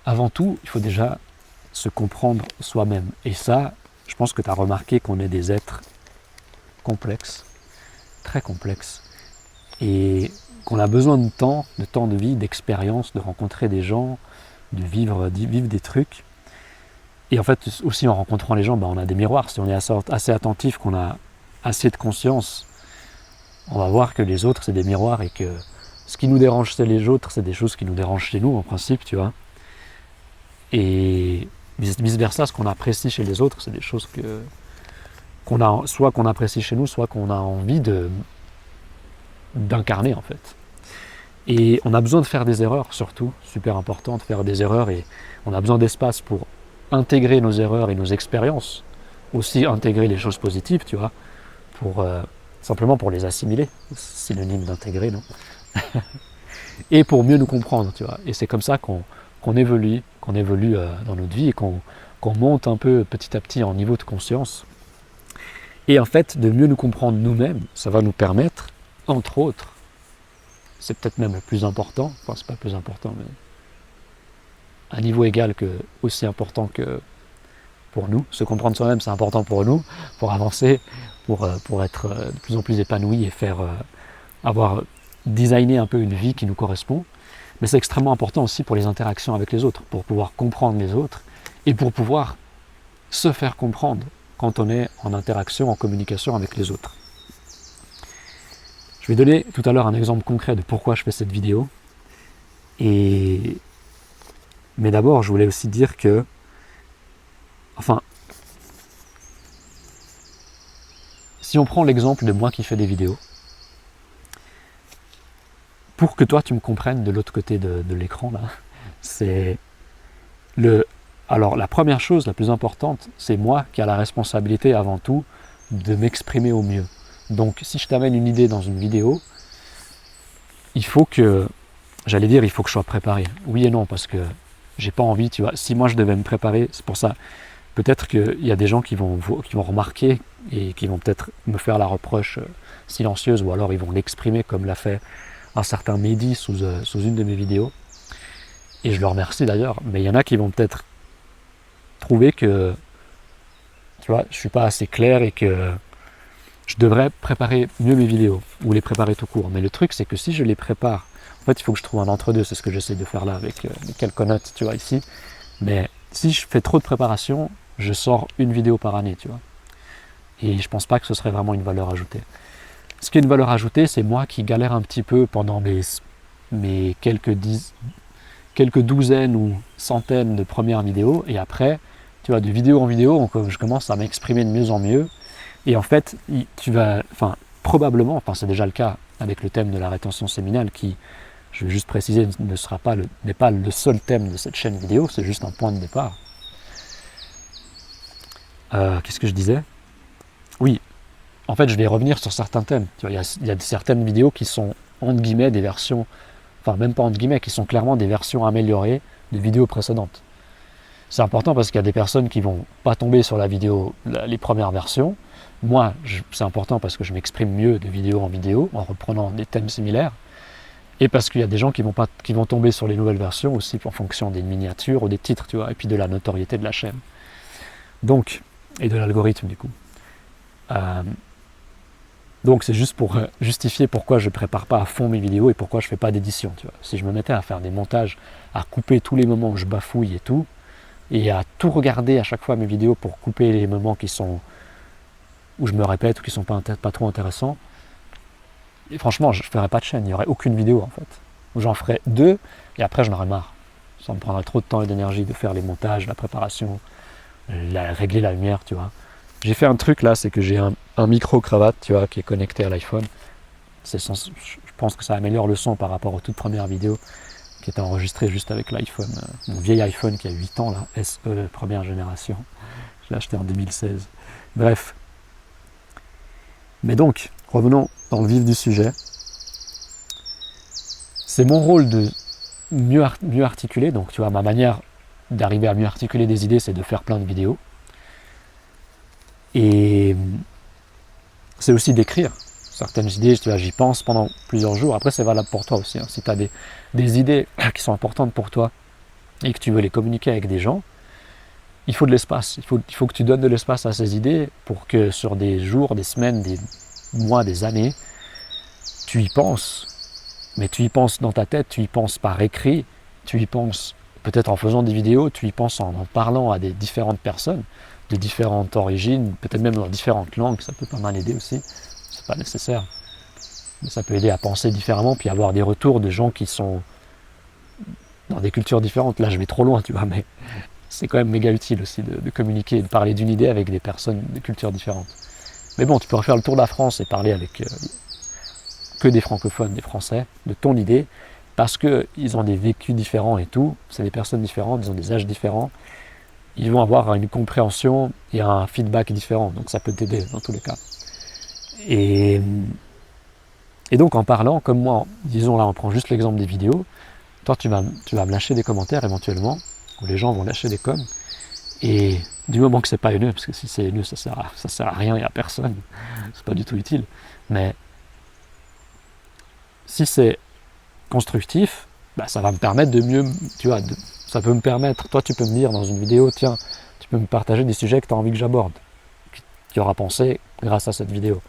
avant tout, il faut déjà se comprendre soi-même. Et ça, je pense que tu as remarqué qu'on est des êtres complexes, très complexes, et qu'on a besoin de temps de vie, d'expérience, de rencontrer des gens, de vivre des trucs. Et en fait, aussi en rencontrant les gens, on a des miroirs. Si on est assez attentif, qu'on a assez de conscience, on va voir que les autres, c'est des miroirs et que ce qui nous dérange chez les autres, c'est des choses qui nous dérangent chez nous, en principe, tu vois. Et vice-versa, ce qu'on apprécie chez les autres, c'est des choses soit qu'on apprécie chez nous, soit qu'on a envie d'incarner, en fait. Et on a besoin de faire des erreurs, surtout, super important de faire des erreurs, et on a besoin d'espace pour intégrer nos erreurs et nos expériences, aussi intégrer les choses positives, tu vois, simplement pour les assimiler, synonyme d'intégrer, non? Et pour mieux nous comprendre, tu vois. Et c'est comme ça qu'on évolue dans notre vie et qu'on monte un peu petit à petit en niveau de conscience. Et en fait, de mieux nous comprendre nous-mêmes, ça va nous permettre, entre autres, c'est peut-être même le plus important, enfin c'est pas le plus important, mais à niveau égal que, aussi important que pour nous. Se comprendre soi-même, c'est important pour nous, pour avancer, pour être de plus en plus épanoui et avoir designé un peu une vie qui nous correspond. Mais c'est extrêmement important aussi pour les interactions avec les autres, pour pouvoir comprendre les autres et pour pouvoir se faire comprendre quand on est en interaction, en communication avec les autres. Je vais donner tout à l'heure un exemple concret de pourquoi je fais cette vidéo. Mais d'abord, je voulais aussi dire que, si on prend l'exemple de moi qui fais des vidéos, pour que toi tu me comprennes de l'autre côté de l'écran, là, alors la première chose, la plus importante, c'est moi qui a la responsabilité avant tout de m'exprimer au mieux. Donc si je t'amène une idée dans une vidéo, il faut que je sois préparé. Oui et non, parce que j'ai pas envie, tu vois, si moi je devais me préparer, c'est pour ça, peut-être qu'il y a des gens qui vont remarquer et qui vont peut-être me faire la reproche silencieuse, ou alors ils vont l'exprimer comme l'a fait un certain Mehdi sous une de mes vidéos. Et je le remercie d'ailleurs, mais il y en a qui vont peut-être trouver que, tu vois, je suis pas assez clair et que je devrais préparer mieux mes vidéos, ou les préparer tout court. Mais le truc, c'est que si je les prépare, en fait, il faut que je trouve un entre-deux, c'est ce que j'essaie de faire là avec les quelques notes, tu vois, ici. Mais si je fais trop de préparation, je sors une vidéo par année, tu vois. Et je pense pas que ce serait vraiment une valeur ajoutée. Ce qui est une valeur ajoutée, c'est moi qui galère un petit peu pendant mes quelques douzaines ou centaines de premières vidéos, et après, tu vois, de vidéo en vidéo, je commence à m'exprimer de mieux en mieux. Et en fait, probablement, c'est déjà le cas avec le thème de la rétention séminale qui, je vais juste préciser, n'est pas le seul thème de cette chaîne vidéo, c'est juste un point de départ. Qu'est-ce que je disais ? Oui, en fait, je vais revenir sur certains thèmes. Tu vois, il y a certaines vidéos qui sont, entre guillemets, des versions, enfin même pas entre guillemets, qui sont clairement des versions améliorées de vidéos précédentes. C'est important parce qu'il y a des personnes qui vont pas tomber sur les premières versions. Moi, c'est important parce que je m'exprime mieux de vidéo en vidéo en reprenant des thèmes similaires. Et parce qu'il y a des gens qui vont tomber sur les nouvelles versions aussi en fonction des miniatures ou des titres, tu vois, et puis de la notoriété de la chaîne. Donc, et de l'algorithme du coup. Donc c'est juste pour justifier pourquoi je ne prépare pas à fond mes vidéos et pourquoi je ne fais pas d'édition. Tu vois. Si je me mettais à faire des montages, à couper tous les moments où je bafouille et tout, et à tout regarder à chaque fois mes vidéos pour couper les moments où je me répète ou qui ne sont pas trop intéressants, et franchement, je ne ferais pas de chaîne, il n'y aurait aucune vidéo en fait. J'en ferais 2 et après j'en aurais marre. Ça me prendrait trop de temps et d'énergie de faire les montages, la préparation, régler la lumière, tu vois. J'ai fait un truc là, c'est que j'ai un micro-cravate, tu vois, qui est connecté à l'iPhone. Je pense que ça améliore le son par rapport aux toutes premières vidéos qui étaient enregistrées juste avec l'iPhone, mon vieil iPhone qui a 8 ans là, SE première génération. Je l'ai acheté en 2016. Bref. Mais donc, revenons dans le vif du sujet. C'est mon rôle de mieux articuler, donc tu vois, ma manière d'arriver à mieux articuler des idées, c'est de faire plein de vidéos. Et c'est aussi d'écrire certaines idées, tu vois, j'y pense pendant plusieurs jours. Après, c'est valable pour toi aussi. Hein. Si tu as des idées qui sont importantes pour toi, et que tu veux les communiquer avec des gens, il faut de l'espace. Il faut que tu donnes de l'espace à ces idées pour que sur des jours, des semaines, des mois, des années, tu y penses. Mais tu y penses dans ta tête, tu y penses par écrit, tu y penses peut-être en faisant des vidéos, tu y penses en parlant à des différentes personnes de différentes origines, peut-être même dans différentes langues, ça peut pas mal aider aussi, c'est pas nécessaire. Mais ça peut aider à penser différemment, puis avoir des retours de gens qui sont dans des cultures différentes. Là, je vais trop loin, tu vois, mais c'est quand même méga utile aussi de communiquer et de parler d'une idée avec des personnes de cultures différentes. Mais bon, tu pourrais faire le tour de la France et parler avec que des francophones, des Français, de ton idée, parce qu'ils ont des vécus différents et tout, c'est des personnes différentes, ils ont des âges différents, ils vont avoir une compréhension et un feedback différent, donc ça peut t'aider dans tous les cas. Et donc en parlant, comme moi, disons là on prend juste l'exemple des vidéos, toi tu vas me lâcher des commentaires éventuellement, où les gens vont lâcher des coms, et du moment que c'est pas haineux, parce que si c'est haineux ça sert à rien et à personne, c'est pas du tout utile, mais si c'est constructif, bah, ça va me permettre de mieux, tu vois, ça peut me permettre, toi tu peux me dire dans une vidéo, tiens, tu peux me partager des sujets que tu as envie que j'aborde, qui aura pensé grâce à cette vidéo.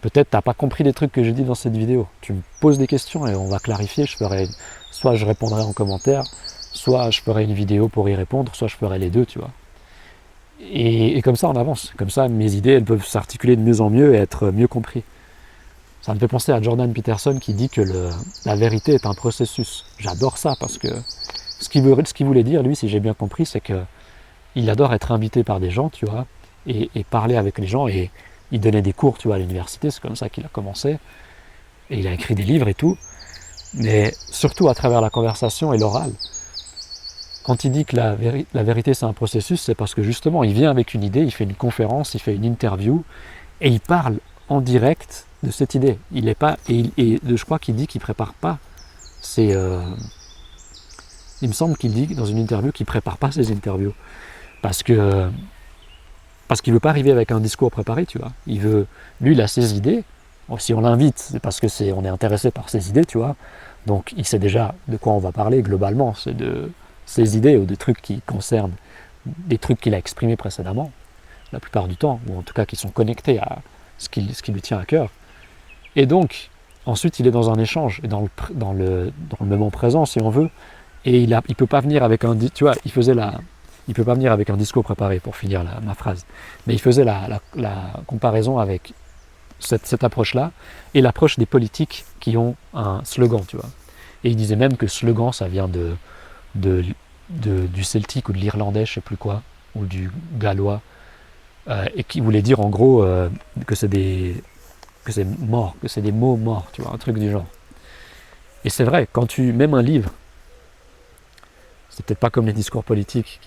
Peut-être tu n'as pas compris les trucs que j'ai dit dans cette vidéo. Tu me poses des questions et on va clarifier. Soit je répondrai en commentaire, soit je ferai une vidéo pour y répondre, soit je ferai les deux, tu vois. Et comme ça on avance. Comme ça mes idées elles peuvent s'articuler de mieux en mieux et être mieux compris. Ça me fait penser à Jordan Peterson qui dit que la vérité est un processus. J'adore ça parce que ce qu'il voulait dire, lui, si j'ai bien compris, c'est qu'il adore être invité par des gens, tu vois, et parler avec les gens. Et il donnait des cours, tu vois, à l'université, c'est comme ça qu'il a commencé. Et il a écrit des livres et tout. Mais surtout à travers la conversation et l'oral. Quand il dit que la vérité c'est un processus, c'est parce que justement, il vient avec une idée, il fait une conférence, il fait une interview, et il parle en direct de cette idée. Il est pas, je crois qu'il dit qu'il prépare pas ses... il me semble qu'il dit dans une interview qu'il prépare pas ses interviews. Parce qu'il veut pas arriver avec un discours préparé, tu vois. Lui, il a ses idées. Si on l'invite, c'est parce que on est intéressé par ses idées, tu vois. Donc, il sait déjà de quoi on va parler globalement. C'est de ses idées ou de trucs qui concernent des trucs qu'il a exprimés précédemment, la plupart du temps, ou en tout cas qui sont connectés à ce qui lui tient à cœur. Et donc, ensuite, il est dans un échange, et dans le moment présent, si on veut, et il peut pas venir avec tu vois, il peut pas venir avec un discours préparé, pour finir ma phrase, mais il faisait la comparaison avec cette approche-là, et l'approche des politiques qui ont un slogan, tu vois. Et il disait même que slogan, ça vient du celtique ou de l'irlandais, je sais plus quoi, ou du gallois, et qui voulait dire en gros que c'est des mots morts, tu vois, un truc du genre. Et c'est vrai, même un livre, c'est peut-être pas comme les discours politiques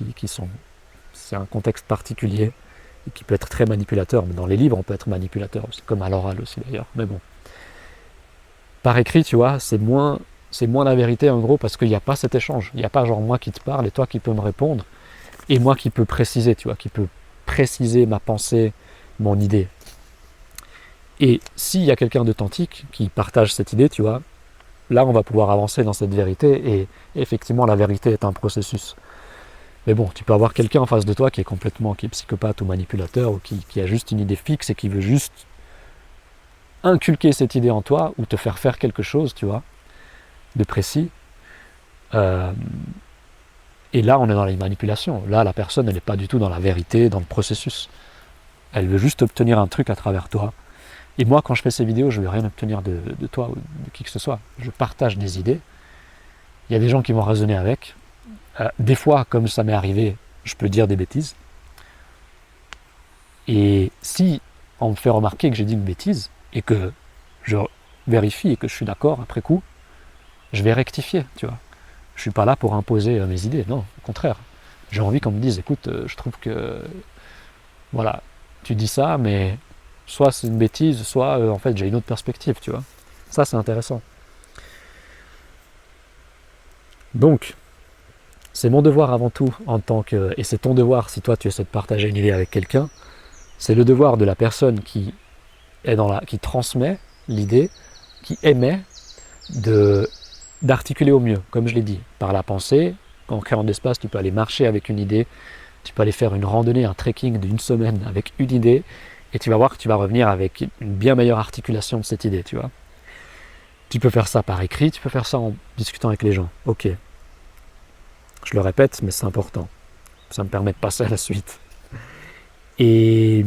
c'est un contexte particulier et qui peut être très manipulateur, mais dans les livres on peut être manipulateur, c'est comme à l'oral aussi d'ailleurs, mais bon. Par écrit, tu vois, c'est moins la vérité en gros parce qu'il n'y a pas cet échange, il n'y a pas genre moi qui te parle et toi qui peux me répondre, et moi qui peux préciser, tu vois, qui peut préciser ma pensée, mon idée. Et s'il y a quelqu'un d'authentique qui partage cette idée, tu vois, là on va pouvoir avancer dans cette vérité, et effectivement la vérité est un processus. Mais bon, tu peux avoir quelqu'un en face de toi qui est psychopathe ou manipulateur, ou qui a juste une idée fixe et qui veut juste inculquer cette idée en toi, ou te faire faire quelque chose, tu vois, de précis. Et là on est dans la manipulation. Là la personne elle n'est pas du tout dans la vérité, dans le processus. Elle veut juste obtenir un truc à travers toi. Et moi, quand je fais ces vidéos, je ne veux rien obtenir de toi ou de qui que ce soit. Je partage des idées. Il y a des gens qui vont raisonner avec. Des fois, comme ça m'est arrivé, je peux dire des bêtises. Et si on me fait remarquer que j'ai dit une bêtise, et que je vérifie et que je suis d'accord après coup, je vais rectifier, tu vois. Je ne suis pas là pour imposer mes idées, non, au contraire. J'ai envie qu'on me dise, écoute, je trouve que, voilà, tu dis ça, mais soit c'est une bêtise, soit en fait j'ai une autre perspective, tu vois. Ça c'est intéressant. Donc, c'est mon devoir avant tout et c'est ton devoir si toi tu essaies de partager une idée avec quelqu'un, c'est le devoir de la personne qui transmet l'idée, qui émet, d'articuler au mieux, comme je l'ai dit, par la pensée, en créant de l'espace, tu peux aller marcher avec une idée, tu peux aller faire une randonnée, un trekking d'une semaine avec une idée, et tu vas voir que tu vas revenir avec une bien meilleure articulation de cette idée, tu vois. Tu peux faire ça par écrit, tu peux faire ça en discutant avec les gens. Ok. Je le répète, mais c'est important. Ça me permet de passer à la suite. Et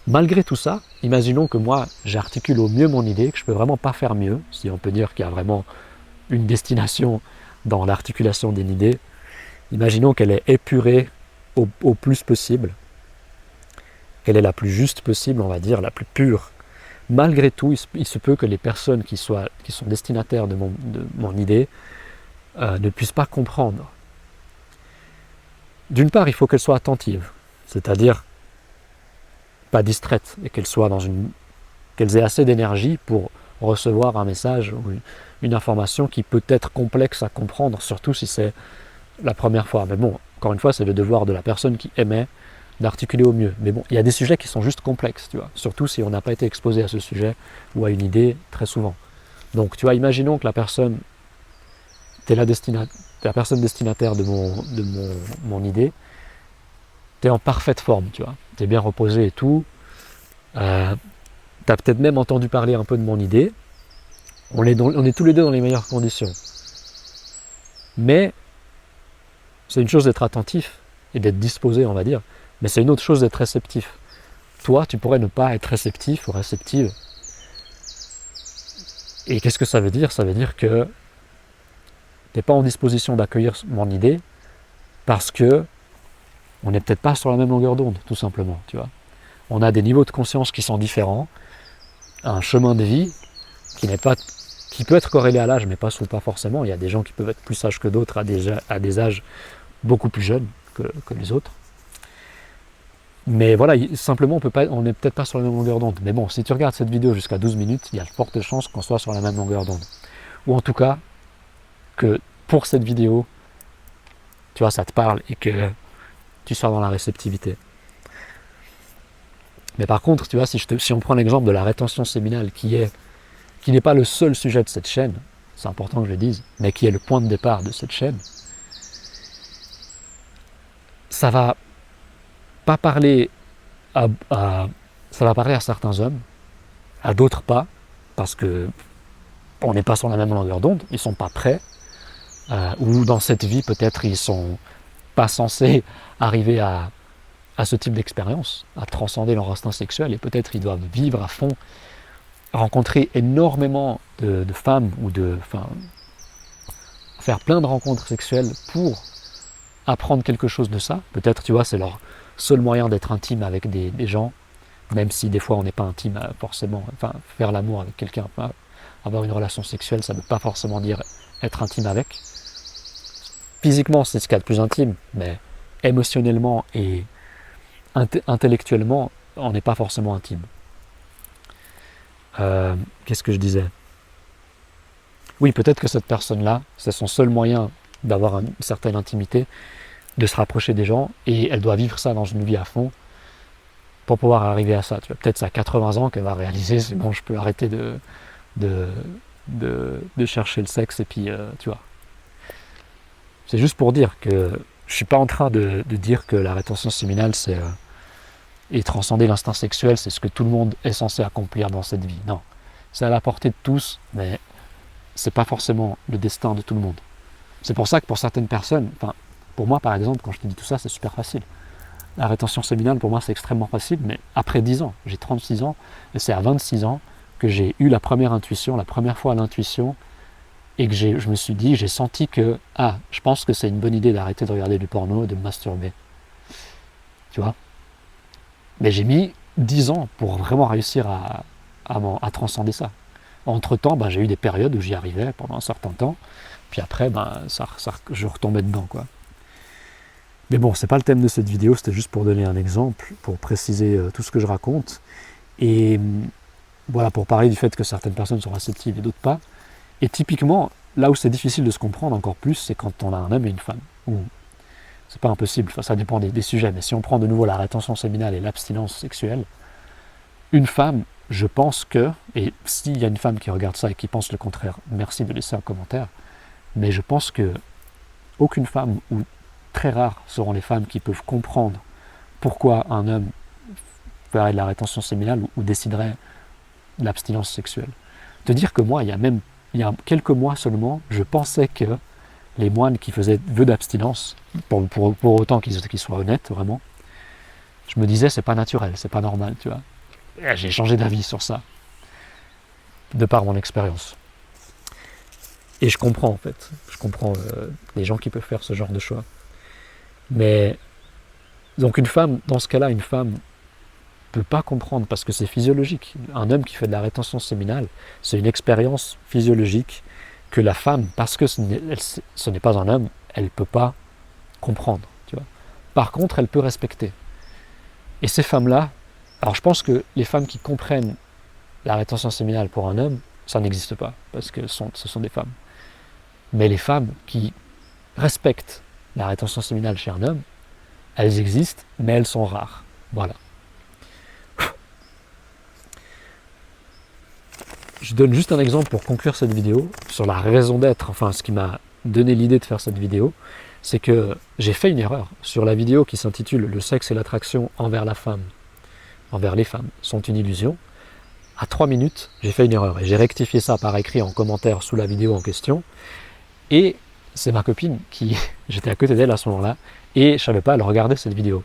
malgré tout ça, imaginons que moi, j'articule au mieux mon idée, que je peux vraiment pas faire mieux, si on peut dire qu'il y a vraiment une destination dans l'articulation d'une idée. Imaginons qu'elle est épurée au plus possible, qu'elle est la plus juste possible, on va dire, la plus pure. Malgré tout, il se peut que les personnes qui sont destinataires de mon idée ne puissent pas comprendre. D'une part, il faut qu'elles soient attentives, c'est-à-dire pas distraites, et qu'elles aient assez d'énergie pour recevoir un message ou une information qui peut être complexe à comprendre, surtout si c'est la première fois. Mais bon, encore une fois, c'est le devoir de la personne qui émet d'articuler au mieux. Mais bon, il y a des sujets qui sont juste complexes, tu vois, surtout si on n'a pas été exposé à ce sujet ou à une idée très souvent. Donc, tu vois, imaginons que la personne, t'es la personne destinataire de mon idée, t'es en parfaite forme, tu vois, t'es bien reposé et tout, t'as peut-être même entendu parler un peu de mon idée, on est tous les deux dans les meilleures conditions. Mais c'est une chose d'être attentif et d'être disposé, on va dire, mais c'est une autre chose d'être réceptif. Toi, tu pourrais ne pas être réceptif ou réceptive. Et qu'est-ce que ça veut dire ? Ça veut dire que tu n'es pas en disposition d'accueillir mon idée parce que on n'est peut-être pas sur la même longueur d'onde, tout simplement. Tu vois. On a des niveaux de conscience qui sont différents, un chemin de vie qui peut être corrélé à l'âge, mais pas forcément. Il y a des gens qui peuvent être plus sages que d'autres à des âges beaucoup plus jeunes que les autres. Mais voilà, simplement, on n'est peut-être pas sur la même longueur d'onde. Mais bon, si tu regardes cette vidéo jusqu'à 12 minutes, il y a de fortes chances qu'on soit sur la même longueur d'onde. Ou en tout cas, que pour cette vidéo, tu vois, ça te parle et que tu sois dans la réceptivité. Mais par contre, tu vois, si on prend l'exemple de la rétention séminale, qui n'est pas le seul sujet de cette chaîne, c'est important que je le dise, mais qui est le point de départ de cette chaîne, ça va pas parler ça va parler à certains hommes, à d'autres pas, parce que on n'est pas sur la même longueur d'onde, ils sont pas prêts, ou dans cette vie peut-être ils sont pas censés arriver à ce type d'expérience, à transcender leur instinct sexuel, et peut-être ils doivent vivre à fond, rencontrer énormément de femmes, faire plein de rencontres sexuelles pour apprendre quelque chose de ça. Peut-être, tu vois, c'est leur seul moyen d'être intime avec des gens, même si des fois on n'est pas intime forcément. Enfin, faire l'amour avec quelqu'un, avoir une relation sexuelle, ça ne veut pas forcément dire être intime avec. Physiquement, c'est ce qu'il y a de plus intime, mais émotionnellement et intellectuellement, on n'est pas forcément intime. Qu'est-ce que je disais ? Oui, peut-être que cette personne-là, c'est son seul moyen d'avoir une certaine intimité, de se rapprocher des gens, et elle doit vivre ça dans une vie à fond pour pouvoir arriver à ça. Tu vois, peut-être c'est à 80 ans qu'elle va réaliser, c'est bon, je peux arrêter de chercher le sexe, et puis, tu vois. C'est juste pour dire que je suis pas en train de dire que la rétention séminale, et transcender l'instinct sexuel, c'est ce que tout le monde est censé accomplir dans cette vie. Non, c'est à la portée de tous, mais c'est pas forcément le destin de tout le monde. C'est pour ça que pour certaines personnes, pour moi par exemple, quand je te dis tout ça, c'est super facile. La rétention séminale, pour moi, c'est extrêmement facile, mais après 10 ans, j'ai 36 ans, et c'est à 26 ans que j'ai eu la première intuition, la première fois l'intuition, et que je me suis dit, j'ai senti que, je pense que c'est une bonne idée d'arrêter de regarder du porno et de me masturber. Tu vois ? Mais j'ai mis 10 ans pour vraiment réussir à transcender ça. Entre-temps, j'ai eu des périodes où j'y arrivais pendant un certain temps, puis après, je retombais dedans, quoi. Mais bon, c'est pas le thème de cette vidéo, c'était juste pour donner un exemple, pour préciser tout ce que je raconte, et voilà, pour parler du fait que certaines personnes sont réceptives et d'autres pas. Et typiquement, là où c'est difficile de se comprendre encore plus, c'est quand on a un homme et une femme. C'est pas impossible, ça dépend des sujets, mais si on prend de nouveau la rétention séminale et l'abstinence sexuelle, une femme, je pense que, et s'il y a une femme qui regarde ça et qui pense le contraire, merci de laisser un commentaire, mais je pense que aucune femme, ou très rares seront les femmes qui peuvent comprendre pourquoi un homme ferait de la rétention séminale ou déciderait de l'abstinence sexuelle. Te dire que moi, il y a quelques mois seulement, je pensais que les moines qui faisaient vœu d'abstinence, pour autant qu'ils soient honnêtes, vraiment, je me disais, c'est pas naturel, c'est pas normal, tu vois. Et j'ai changé d'avis sur ça, de par mon expérience. Et je comprends, en fait. Je comprends les gens qui peuvent faire ce genre de choix. Mais, donc une femme, dans ce cas-là, une femme peut pas comprendre parce que c'est physiologique. Un homme qui fait de la rétention séminale, c'est une expérience physiologique que la femme, parce que ce n'est pas un homme, elle peut pas comprendre. Tu vois. Par contre, elle peut respecter. Et ces femmes-là, alors je pense que les femmes qui comprennent la rétention séminale pour un homme, ça n'existe pas, parce que ce sont des femmes. Mais les femmes qui respectent la rétention séminale chez un homme, elles existent, mais elles sont rares. Voilà. Je donne juste un exemple pour conclure cette vidéo sur la raison d'être, enfin ce qui m'a donné l'idée de faire cette vidéo, c'est que j'ai fait une erreur sur la vidéo qui s'intitule « Le sexe et l'attraction envers la femme, envers les femmes sont une illusion ». À 3 minutes, j'ai fait une erreur et j'ai rectifié ça par écrit en commentaire sous la vidéo en question. Et c'est ma copine qui, j'étais à côté d'elle à ce moment-là, et je savais pas, elle regardait cette vidéo.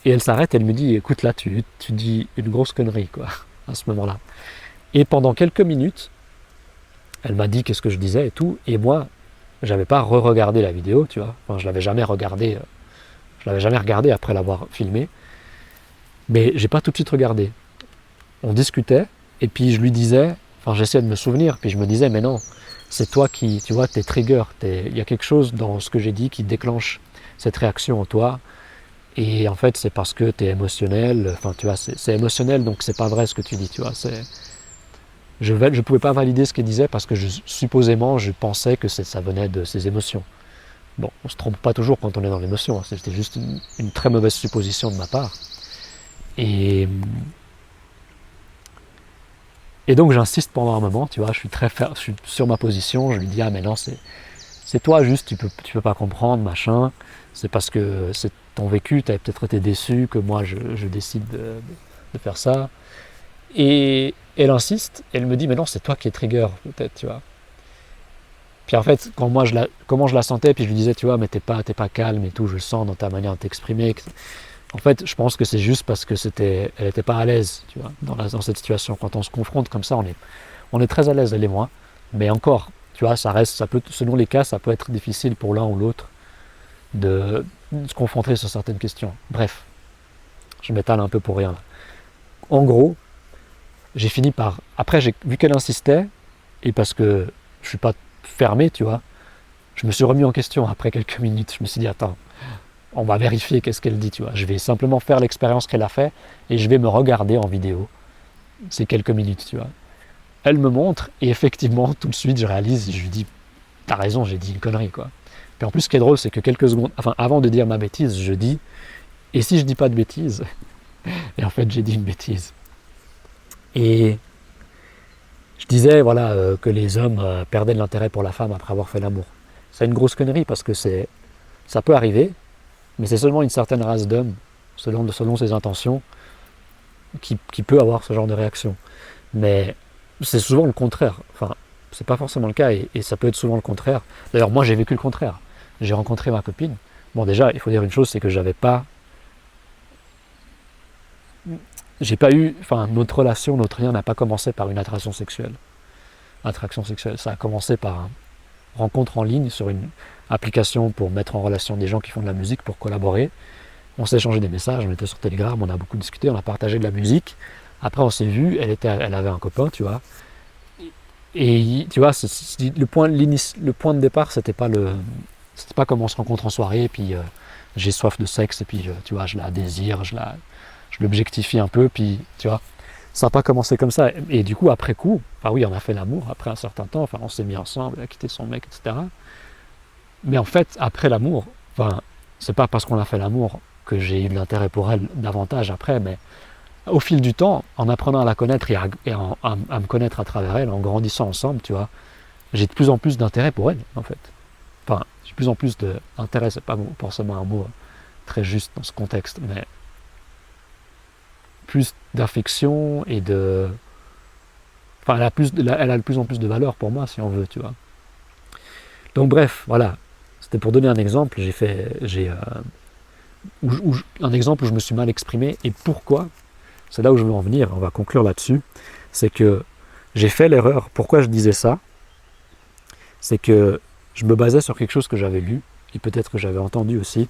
Et elle s'arrête, elle me dit, écoute là, tu dis une grosse connerie, quoi, à ce moment-là. Et pendant quelques minutes, elle m'a dit qu'est-ce que je disais et tout, et moi, j'avais pas re-regardé la vidéo, tu vois, enfin, je l'avais jamais regardé après l'avoir filmé, mais j'ai pas tout de suite regardé. On discutait, et puis je lui disais, enfin j'essayais de me souvenir, puis je me disais, mais non, c'est toi qui, tu vois, t'es trigger, il y a quelque chose dans ce que j'ai dit qui déclenche cette réaction en toi, et en fait c'est parce que t'es émotionnel, enfin tu vois, c'est émotionnel, donc c'est pas vrai ce que tu dis, tu vois, je pouvais pas valider ce qu'elle disait parce que supposément je pensais que ça venait de ses émotions. Bon, on se trompe pas toujours quand on est dans l'émotion, hein, c'était juste une très mauvaise supposition de ma part. Et donc j'insiste pendant un moment, tu vois, je suis sur ma position, je lui dis ah mais non c'est toi juste, tu peux pas comprendre, machin, c'est parce que c'est ton vécu, tu avais peut-être été déçu que moi je décide de faire ça. Et elle insiste, elle me dit mais non c'est toi qui es trigger peut-être, tu vois. Puis en fait comment je la sentais, puis je lui disais tu vois mais t'es pas calme et tout, je le sens dans ta manière de t'exprimer. En fait, je pense que c'est juste parce que elle n'était pas à l'aise, tu vois, dans cette situation. Quand on se confronte comme ça, on est très à l'aise, elle et moi. Mais encore, tu vois, selon les cas, ça peut être difficile pour l'un ou l'autre de se confronter sur certaines questions. Bref, je m'étale un peu pour rien là. En gros, j'ai fini par... Après, vu qu'elle insistait, et parce que je suis pas fermé, tu vois, je me suis remis en question après quelques minutes. Je me suis dit, attends, on va vérifier qu'est-ce qu'elle dit, tu vois. Je vais simplement faire l'expérience qu'elle a fait et je vais me regarder en vidéo ces quelques minutes, tu vois. Elle me montre et effectivement, tout de suite, je réalise, je lui dis, t'as raison, j'ai dit une connerie, quoi. Puis en plus, ce qui est drôle, c'est que quelques secondes, enfin, avant de dire ma bêtise, je dis, et si je dis pas de bêtise? Et en fait, j'ai dit une bêtise. Et je disais, voilà, que les hommes perdaient de l'intérêt pour la femme après avoir fait l'amour. C'est une grosse connerie parce que ça peut arriver, mais c'est seulement une certaine race d'hommes, selon ses intentions, qui peut avoir ce genre de réaction. Mais c'est souvent le contraire. Enfin, c'est pas forcément le cas et ça peut être souvent le contraire. D'ailleurs, moi, j'ai vécu le contraire. J'ai rencontré ma copine. Bon, déjà, il faut dire une chose, c'est que j'ai pas eu, enfin, notre relation, notre rien n'a pas commencé par une attraction sexuelle. Ça a commencé par une rencontre en ligne sur une application pour mettre en relation des gens qui font de la musique, pour collaborer. On s'est échangé des messages, on était sur Telegram, on a beaucoup discuté, on a partagé de la musique. Après, on s'est vu, elle avait un copain, tu vois. Et tu vois, le point de départ, c'était pas comme on se rencontre en soirée, et puis j'ai soif de sexe, et puis tu vois, je la désire, je l'objectifie un peu, puis tu vois, ça n'a pas commencé comme ça. Et du coup, après coup, enfin oui, on a fait l'amour après un certain temps, enfin on s'est mis ensemble, elle a quitté son mec, etc. Mais en fait, après l'amour, enfin, c'est pas parce qu'on a fait l'amour que j'ai eu de l'intérêt pour elle davantage après, mais au fil du temps, en apprenant à la connaître et à me connaître à travers elle, en grandissant ensemble, tu vois, j'ai de plus en plus d'intérêt pour elle, en fait. Enfin, de plus en plus d'intérêt, c'est pas forcément un mot très juste dans ce contexte, mais plus d'affection et de... Enfin, elle a de plus en plus de valeur pour moi, si on veut, tu vois. Donc bref, voilà. C'était pour donner un exemple. Un exemple où je me suis mal exprimé. Et pourquoi? C'est là où je veux en venir. On va conclure là-dessus. C'est que j'ai fait l'erreur. Pourquoi je disais ça? C'est que je me basais sur quelque chose que j'avais lu, et peut-être que j'avais entendu aussi,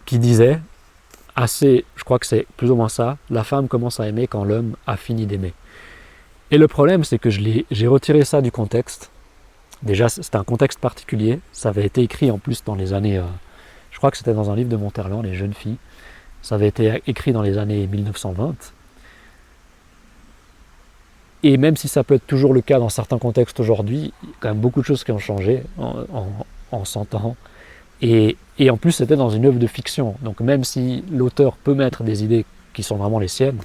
qui disait, je crois que c'est plus ou moins ça, la femme commence à aimer quand l'homme a fini d'aimer. Et le problème, c'est que j'ai retiré ça du contexte. Déjà, c'était un contexte particulier. Ça avait été écrit en plus dans les années... je crois que c'était dans un livre de Monterland, Les jeunes filles. Ça avait été écrit dans les années 1920. Et même si ça peut être toujours le cas dans certains contextes aujourd'hui, il y a quand même beaucoup de choses qui ont changé en 100 ans. Et en plus, c'était dans une œuvre de fiction. Donc même si l'auteur peut mettre des idées qui sont vraiment les siennes,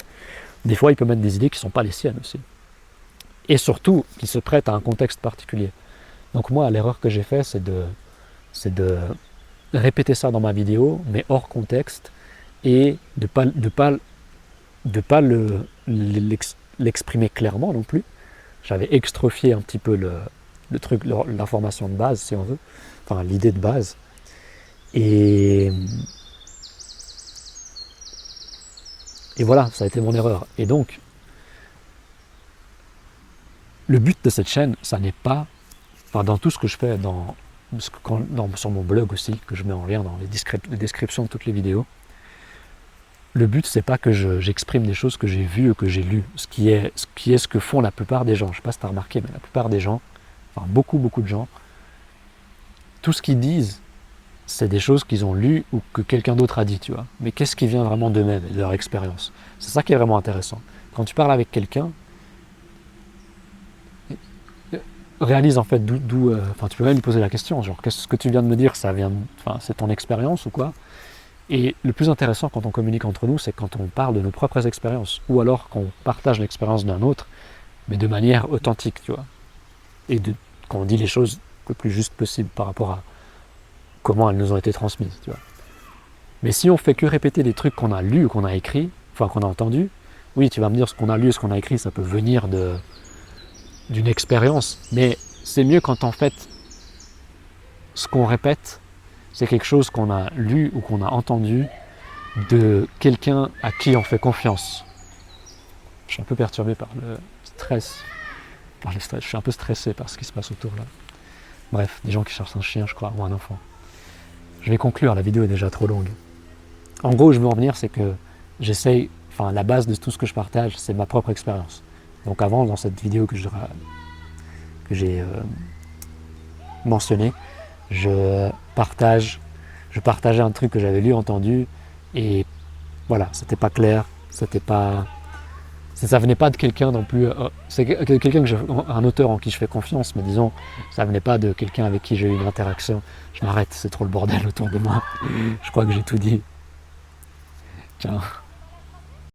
des fois il peut mettre des idées qui ne sont pas les siennes aussi. Et surtout, qui se prêtent à un contexte particulier. Donc moi, l'erreur que j'ai faite, c'est de répéter ça dans ma vidéo, mais hors contexte, et de pas l'exprimer clairement non plus. J'avais extrofié un petit peu le truc, l'information de base, si on veut, enfin l'idée de base. Et voilà, ça a été mon erreur. Et donc, le but de cette chaîne, ça n'est pas, enfin dans tout ce que je fais, sur mon blog aussi, que je mets en lien dans les descriptions de toutes les vidéos, le but c'est pas que j'exprime des choses que j'ai vues ou que j'ai lues, ce qui est ce que font la plupart des gens. Je sais pas si tu as remarqué, mais la plupart des gens, enfin beaucoup de gens, tout ce qu'ils disent, c'est des choses qu'ils ont lues ou que quelqu'un d'autre a dit, tu vois. Mais qu'est-ce qui vient vraiment d'eux-mêmes et de leur expérience? C'est ça qui est vraiment intéressant. Quand tu parles avec quelqu'un, réalise en fait enfin tu peux même lui poser la question, genre qu'est-ce que tu viens de me dire, c'est ton expérience ou quoi? Et le plus intéressant quand on communique entre nous, c'est quand on parle de nos propres expériences, ou alors qu'on partage l'expérience d'un autre, mais de manière authentique, tu vois. Et qu'on dit les choses le plus juste possible par rapport à comment elles nous ont été transmises, tu vois. Mais si on fait que répéter des trucs qu'on a lus ou qu'on a écrits, enfin qu'on a entendus, oui, tu vas me dire ce qu'on a lu et ce qu'on a écrit, ça peut venir d'une expérience, mais c'est mieux quand en fait ce qu'on répète, c'est quelque chose qu'on a lu ou qu'on a entendu de quelqu'un à qui on fait confiance. Je suis un peu perturbé par le stress. Je suis un peu stressé par ce qui se passe autour là. Bref, des gens qui cherchent un chien, je crois, ou un enfant. Je vais conclure, la vidéo est déjà trop longue. En gros, où je veux en venir, c'est que la base de tout ce que je partage, c'est ma propre expérience. Donc avant, dans cette vidéo que j'ai mentionnée, je partageais un truc que j'avais lu, entendu, et voilà, c'était pas clair, ça venait pas de quelqu'un non plus, c'est quelqu'un un auteur en qui je fais confiance, mais disons, ça venait pas de quelqu'un avec qui j'ai eu une interaction. Je m'arrête, c'est trop le bordel autour de moi. Je crois que j'ai tout dit. Ciao.